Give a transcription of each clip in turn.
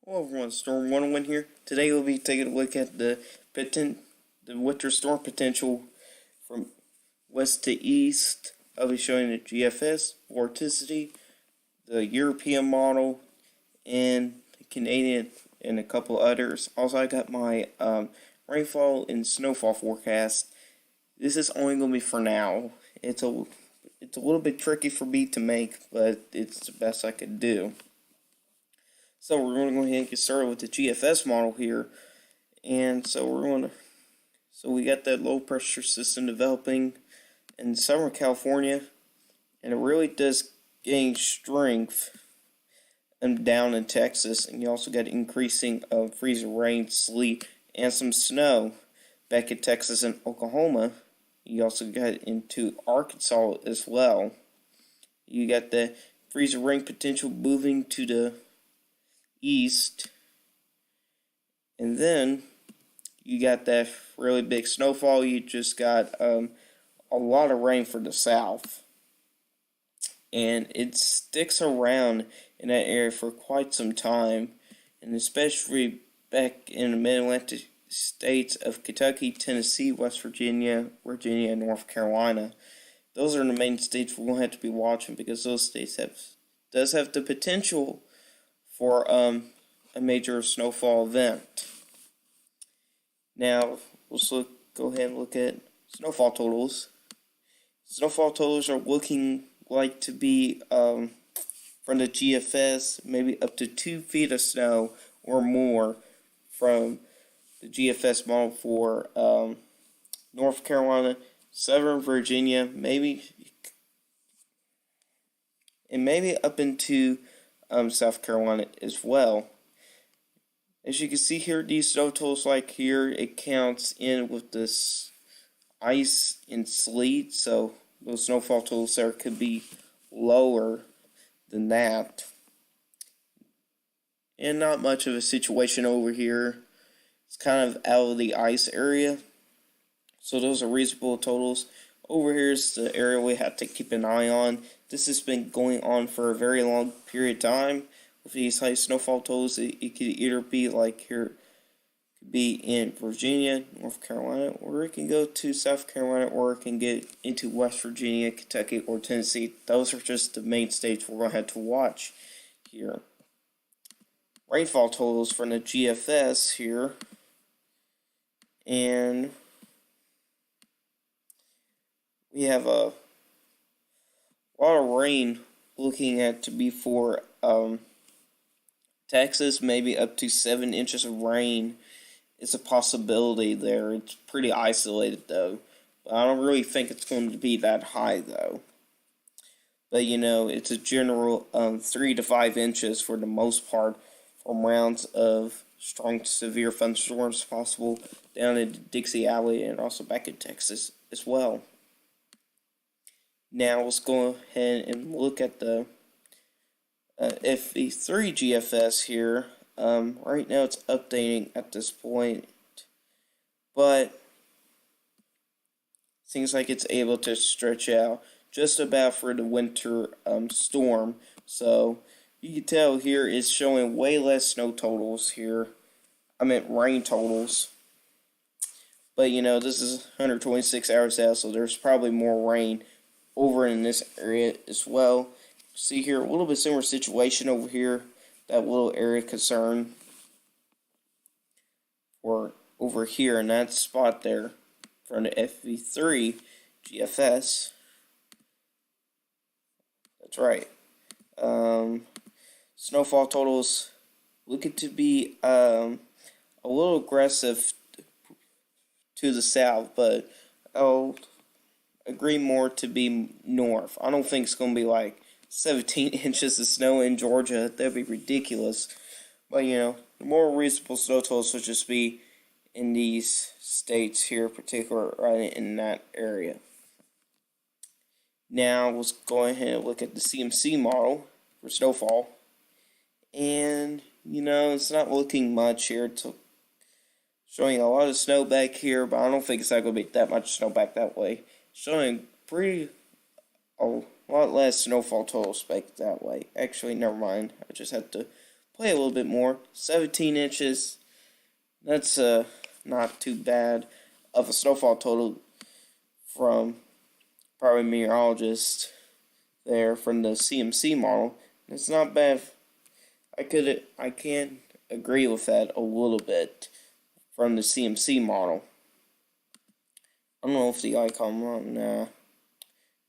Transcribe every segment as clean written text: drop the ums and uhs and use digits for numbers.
Hello everyone, Storm 101 here. Today we'll be taking a look at the winter storm potential from west to east. I'll be showing the GFS, vorticity, the European model, and the Canadian, and a couple others. Also, I got my rainfall and snowfall forecast. This is only going to be for now. It's a little bit tricky for me to make, but it's the best I could do. So we're going to go ahead and get started with the GFS model here. And so we got that low pressure system developing in southern California, and it really does gain strength and down in Texas. And you also got increasing of freezing rain, sleet, and some snow back in Texas and Oklahoma. You also got into Arkansas as well. You got the freezing rain potential moving to the east, and then you got that really big snowfall. You just got a lot of rain for the south, and it sticks around in that area for quite some time, and especially back in the mid-Atlantic states of Kentucky, Tennessee, West Virginia, and North Carolina. Those are the main states we're going to have to be watching, because those states does have the potential for a major snowfall event. Now, let's go ahead and look at snowfall totals. Snowfall totals are looking like to be, from the GFS, maybe up to 2 feet of snow or more from the GFS model for North Carolina, Southern Virginia, maybe up into South Carolina as well. As you can see here, these snow totals like here, it counts in with this ice and sleet, so those snowfall totals there could be lower than that. And not much of a situation over here. It's kind of out of the ice area, so those are reasonable totals. Over here is the area we have to keep an eye on. This has been going on for a very long period of time. With these high snowfall totals, it could either be like here, it could be in Virginia, North Carolina, or it can go to South Carolina, or it can get into West Virginia, Kentucky, or Tennessee. Those are just the main states we're going to have to watch here. Rainfall totals from the GFS here, and we have a lot of rain looking at to be for Texas, maybe up to 7 inches of rain is a possibility there. It's pretty isolated though, but I don't really think it's going to be that high though. But it's a general 3 to 5 inches for the most part, from rounds of strong to severe thunderstorms possible down in Dixie Alley and also back in Texas as well. Now let's go ahead and look at the FV3 GFS here. Right now it's updating at this point, but seems like it's able to stretch out just about for the winter storm. So you can tell here it's showing way less snow totals here. I meant rain totals. But this is 126 hours out, so there's probably more rain over in this area as well. See here, a little bit similar situation over here, that little area concern for over here in that spot there from the FV3 GFS. That's right. Snowfall totals looking to be a little aggressive to the south, but I'll agree more to be north. I don't think it's going to be like 17 inches of snow in Georgia. That'd be ridiculous. But the more reasonable snow totals would just be in these states here, particular right in that area. Now let's go ahead and look at the CMC model for snowfall. And it's not looking much here. It's showing a lot of snow back here, but I don't think it's not going to be that much snow back that way. Showing a lot less snowfall totals back that way. Actually, never mind. I just had to play a little bit more. 17 inches. That's not too bad of a snowfall total from probably meteorologist there from the CMC model. It's not bad. I can agree with that a little bit from the CMC model. I don't know if the icon, nah,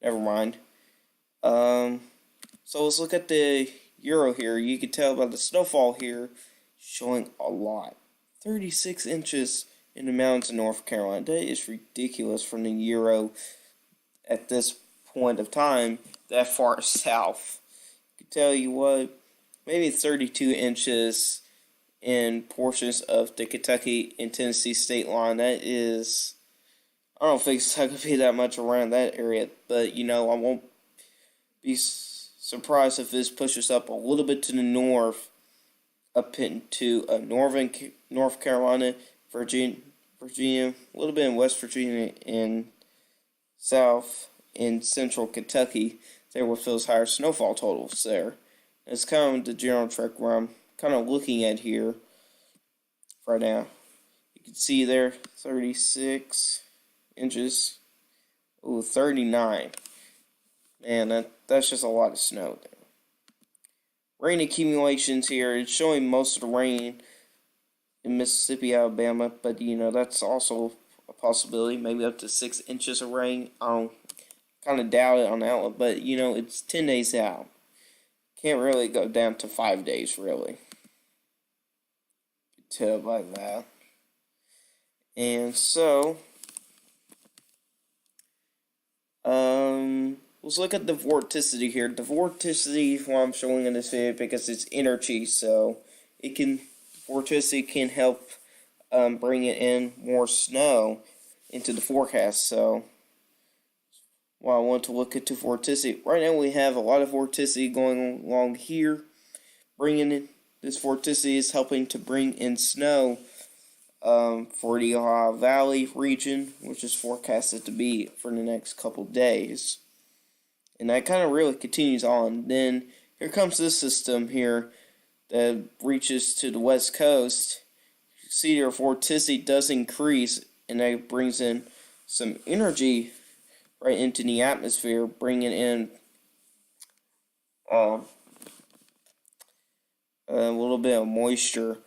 never mind. So let's look at the Euro here. You can tell by the snowfall here showing a lot. 36 inches in the mountains of North Carolina. That is ridiculous from the Euro at this point of time that far south. I can tell you what, maybe 32 inches in portions of the Kentucky and Tennessee state line. That is, I don't think it's not going to be that much around that area, but I won't be surprised if this pushes up a little bit to the north, up into northern North Carolina, Virginia, a little bit in West Virginia, and south in central Kentucky. There with those higher snowfall totals there. That's kind of the general track where I'm kind of looking at here right now. You can see there 36 inches. Ooh, 39. Man, that's just a lot of snow there. Rain accumulations here. It's showing most of the rain in Mississippi, Alabama, but that's also a possibility. Maybe up to 6 inches of rain. I kind of doubt it on that one, but it's 10 days out. Can't really go down to 5 days, really. You can tell by that. And so, let's look at the vorticity here. The vorticity is what I'm showing in this video because it's energy, so vorticity can help bring it in more snow into the forecast. So, I want to look at the vorticity. Right now we have a lot of vorticity going along here. This vorticity is helping to bring in snow for the Ohio Valley region, which is forecasted to be for the next couple days. And that kind of really continues on. Then here comes this system here that reaches to the west coast. You see your vorticity does increase, and that brings in some energy right into the atmosphere, bringing in a little bit of moisture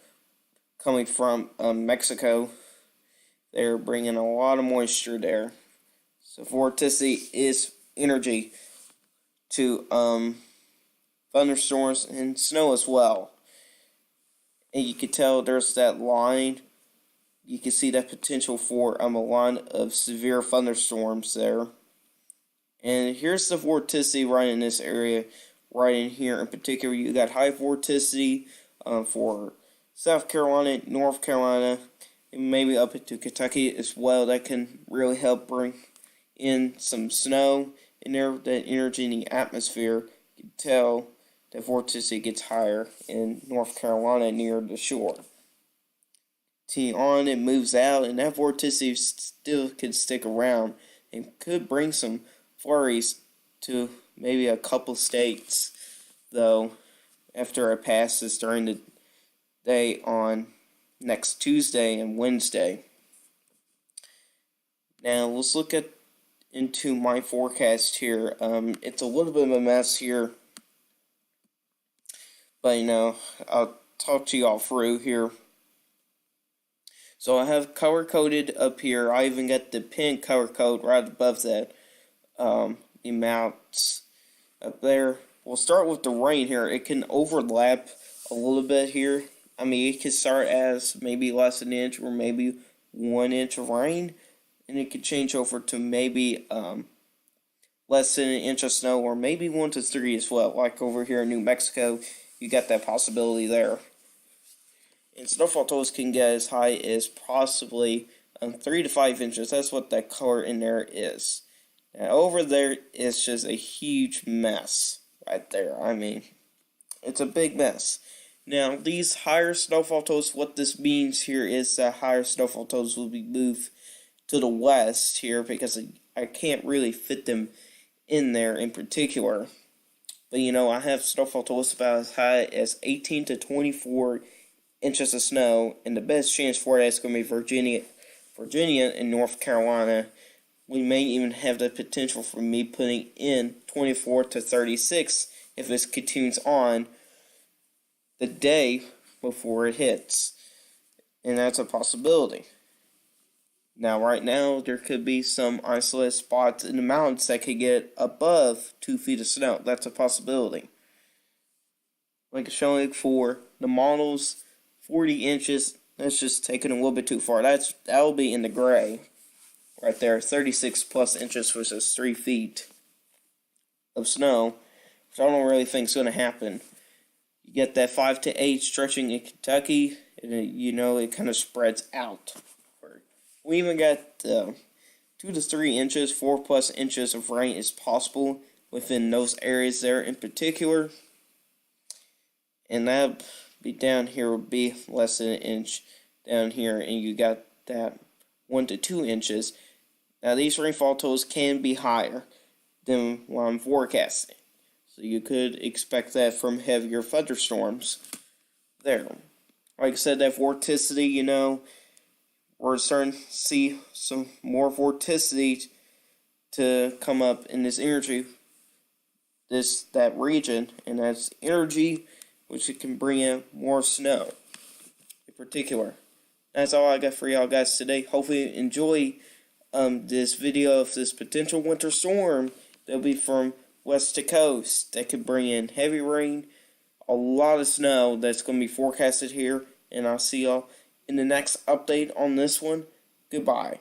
coming from Mexico. They're bringing a lot of moisture there. So vorticity is energy to thunderstorms and snow as well. And you can tell there's that line. You can see that potential for a line of severe thunderstorms there. And here's the vorticity right in this area, right in here in particular. You got high vorticity for South Carolina, North Carolina, and maybe up into Kentucky as well. That can really help bring in some snow in there, that energy in the atmosphere. You can tell that vorticity gets higher in North Carolina near the shore. On, it moves out, and that vorticity still could stick around and could bring some flurries to maybe a couple states, though, after it passes during the day on next Tuesday and Wednesday. Now, let's look into my forecast here. It's a little bit of a mess here, but I'll talk to you all through here. So I have color-coded up here. I even got the pin color code right above that. The amounts up there. We'll start with the rain here. It can overlap a little bit here. I mean, it can start as maybe less than an inch or maybe 1 inch of rain, and it could change over to maybe less than an inch of snow, or maybe 1 to 3 as well. Like over here in New Mexico, you got that possibility there. And snowfall totals can get as high as possibly 3 to 5 inches. That's what that color in there is. Now over there, it's just a huge mess right there. I mean, it's a big mess. Now, these higher snowfall totals, what this means here is that higher snowfall totals will be moved to the west here because I can't really fit them in there in particular. But I have snowfall totals about as high as 18 to 24 inches of snow, and the best chance for that is going to be Virginia and North Carolina. We may even have the potential for me putting in 24 to 36 if this continues on the day before it hits. And that's a possibility. Now, right now, there could be some isolated spots in the mountains that could get above 2 feet of snow. That's a possibility. Like showing for the models, 40 inches, that's just taking a little bit too far. That'll be in the gray. Right there, 36 plus inches versus 3 feet of snow, which I don't really think is going to happen. You get that 5 to 8 stretching in Kentucky, and it kind of spreads out. We even got 2 to 3 inches, 4 plus inches of rain is possible within those areas there in particular. And that be down here would be less than an inch down here, and you got that 1 to 2 inches. Now these rainfall totals can be higher than what I'm forecasting. So you could expect that from heavier thunderstorms there. Like I said, that vorticity, we're starting to see some more vorticity to come up in this energy, that region, and that's energy which it can bring in more snow in particular. That's all I got for y'all guys today. Hopefully you enjoy this video of this potential winter storm that'll be from west to coast that could bring in heavy rain, a lot of snow that's going to be forecasted here, and I'll see y'all in the next update on this one. Goodbye.